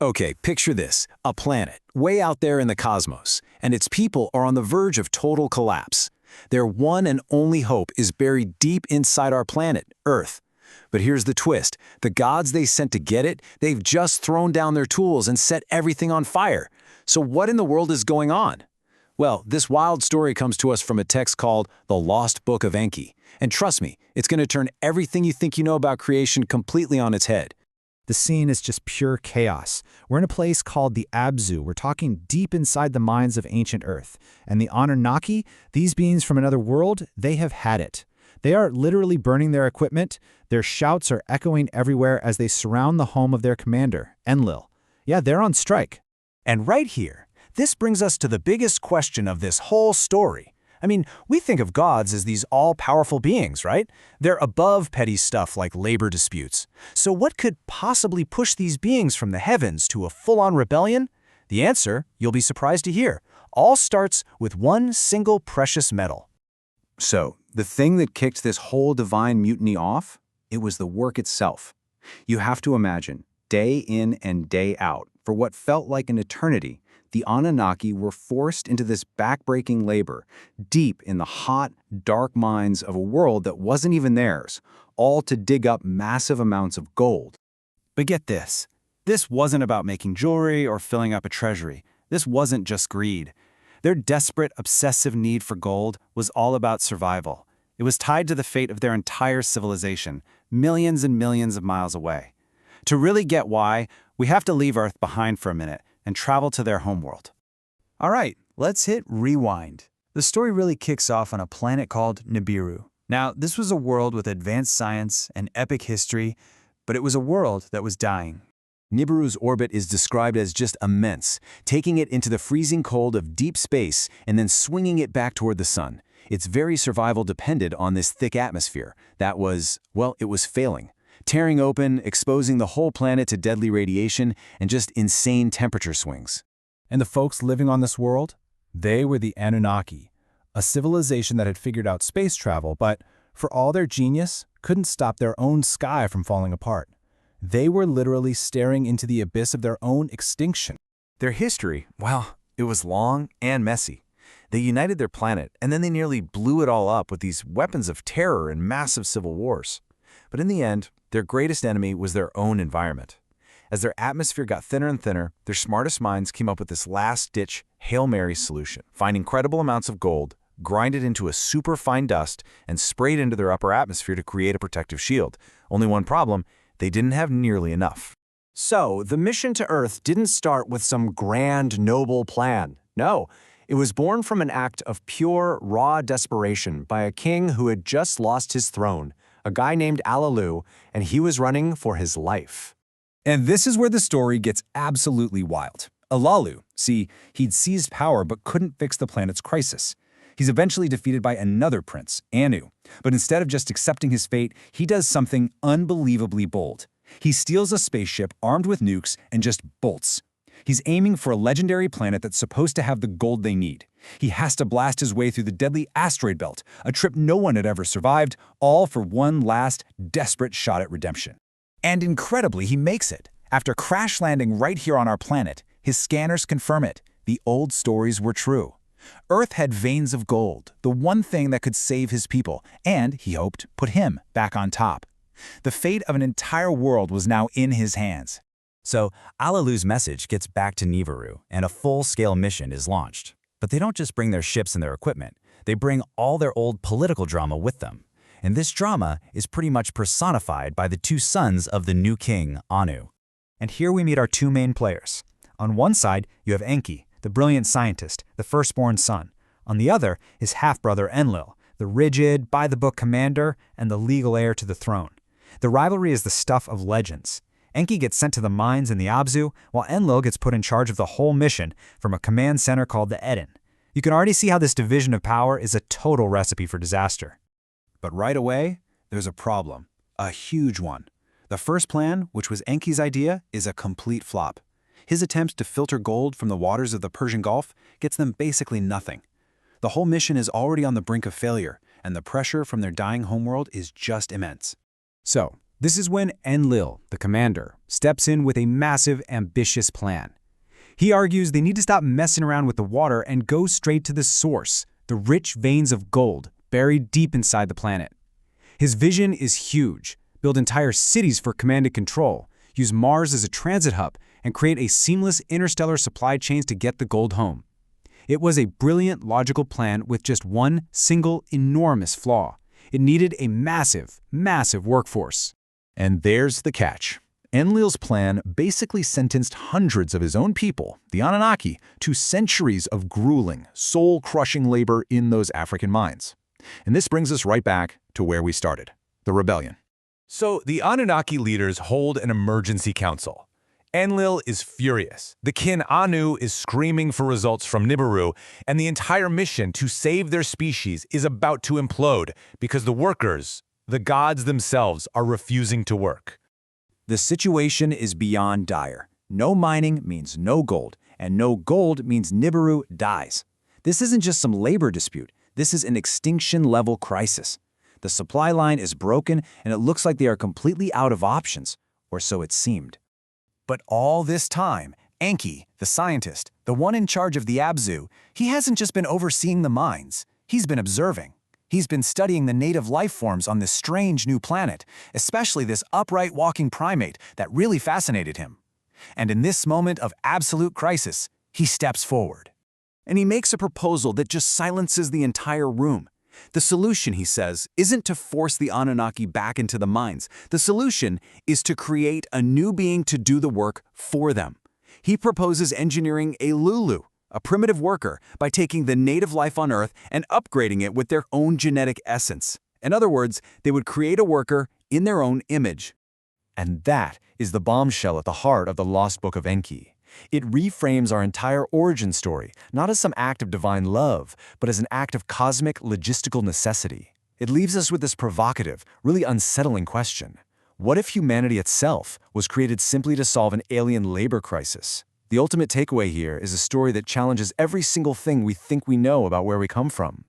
Okay, picture this, a planet, way out there in the cosmos, and its people are on the verge of total collapse. Their one and only hope is buried deep inside our planet, Earth. But here's the twist, the gods they sent to get it, they've just thrown down their tools and set everything on fire. So what in the world is going on? Well, this wild story comes to us from a text called The Lost Book of Enki. And trust me, it's going to turn everything you think you know about creation completely on its head. The scene is just pure chaos. We're in a place called the Abzu. We're talking deep inside the minds of ancient Earth. And the Anunnaki, these beings from another world, they have had it. They are literally burning their equipment. Their shouts are echoing everywhere as they surround the home of their commander, Enlil. Yeah, they're on strike. And right here, this brings us to the biggest question of this whole story. I mean, we think of gods as these all-powerful beings, right? They're above petty stuff like labor disputes. So what could possibly push these beings from the heavens to a full-on rebellion? The answer, you'll be surprised to hear, all starts with one single precious metal. So, the thing that kicked this whole divine mutiny off? It was the work itself. You have to imagine, day in and day out, for what felt like an eternity, the Anunnaki were forced into this backbreaking labor, deep in the hot, dark mines of a world that wasn't even theirs, all to dig up massive amounts of gold. But get this wasn't about making jewelry or filling up a treasury. This wasn't just greed. Their desperate, obsessive need for gold was all about survival. It was tied to the fate of their entire civilization, millions and millions of miles away. To really get why, we have to leave Earth behind for a minute and travel to their homeworld. All right, let's hit rewind. The story really kicks off on a planet called Nibiru. Now, this was a world with advanced science and epic history, but it was a world that was dying. Nibiru's orbit is described as just immense, taking it into the freezing cold of deep space and then swinging it back toward the sun. Its very survival depended on this thick atmosphere that was, well, it was failing. Tearing open, exposing the whole planet to deadly radiation and just insane temperature swings. And the folks living on this world? They were the Anunnaki, a civilization that had figured out space travel, but for all their genius, couldn't stop their own sky from falling apart. They were literally staring into the abyss of their own extinction. Their history, well, it was long and messy. They united their planet, and then they nearly blew it all up with these weapons of terror and massive civil wars. But in the end, their greatest enemy was their own environment. As their atmosphere got thinner and thinner, their smartest minds came up with this last-ditch Hail Mary solution. Find incredible amounts of gold, grind it into a super fine dust, and spray it into their upper atmosphere to create a protective shield. Only one problem, they didn't have nearly enough. So, the mission to Earth didn't start with some grand, noble plan. No, it was born from an act of pure, raw desperation by a king who had just lost his throne, a guy named Alalu, and he was running for his life. And this is where the story gets absolutely wild. Alalu, see, he'd seized power but couldn't fix the planet's crisis. He's eventually defeated by another prince, Anu. But instead of just accepting his fate, he does something unbelievably bold. He steals a spaceship armed with nukes and just bolts. He's aiming for a legendary planet that's supposed to have the gold they need. He has to blast his way through the deadly asteroid belt, a trip no one had ever survived, all for one last, desperate shot at redemption. And incredibly, he makes it. After crash landing right here on our planet, his scanners confirm it. The old stories were true. Earth had veins of gold, the one thing that could save his people, and, he hoped, put him back on top. The fate of an entire world was now in his hands. So, Alalu's message gets back to Nibiru, and a full-scale mission is launched. But they don't just bring their ships and their equipment, they bring all their old political drama with them. And this drama is pretty much personified by the two sons of the new king, Anu. And here we meet our two main players. On one side, you have Enki, the brilliant scientist, the firstborn son. On the other, his half-brother Enlil, the rigid, by-the-book commander and the legal heir to the throne. The rivalry is the stuff of legends. Enki gets sent to the mines in the Abzu, while Enlil gets put in charge of the whole mission from a command center called the Eden. You can already see how this division of power is a total recipe for disaster. But right away, there's a problem, a huge one. The first plan, which was Enki's idea, is a complete flop. His attempts to filter gold from the waters of the Persian Gulf gets them basically nothing. The whole mission is already on the brink of failure, and the pressure from their dying homeworld is just immense. So, This is when Enlil, the commander, steps in with a massive, ambitious plan. He argues they need to stop messing around with the water and go straight to the source, the rich veins of gold buried deep inside the planet. His vision is huge: build entire cities for command and control, use Mars as a transit hub, and create a seamless interstellar supply chains to get the gold home. It was a brilliant, logical plan with just one single, enormous flaw. It needed a massive, massive workforce. And there's the catch. Enlil's plan basically sentenced hundreds of his own people, the Anunnaki, to centuries of grueling, soul-crushing labor in those African mines. And this brings us right back to where we started, the rebellion. So the Anunnaki leaders hold an emergency council. Enlil is furious. The kin Anu is screaming for results from Nibiru, and the entire mission to save their species is about to implode because the workers, the gods themselves, are refusing to work. The situation is beyond dire. No mining means no gold, and no gold means Nibiru dies. This isn't just some labor dispute. This is an extinction-level crisis. The supply line is broken, and it looks like they are completely out of options, or so it seemed. But all this time, Enki, the scientist, the one in charge of the Abzu, he hasn't just been overseeing the mines. He's been observing. He's been studying the native life forms on this strange new planet, especially this upright walking primate that really fascinated him. And in this moment of absolute crisis, he steps forward. And he makes a proposal that just silences the entire room. The solution, he says, isn't to force the Anunnaki back into the mines. The solution is to create a new being to do the work for them. He proposes engineering a Lulu, a primitive worker, by taking the native life on Earth and upgrading it with their own genetic essence. In other words, they would create a worker in their own image. And that is the bombshell at the heart of the Lost Book of Enki. It reframes our entire origin story, not as some act of divine love, but as an act of cosmic logistical necessity. It leaves us with this provocative, really unsettling question. What if humanity itself was created simply to solve an alien labor crisis? The ultimate takeaway here is a story that challenges every single thing we think we know about where we come from.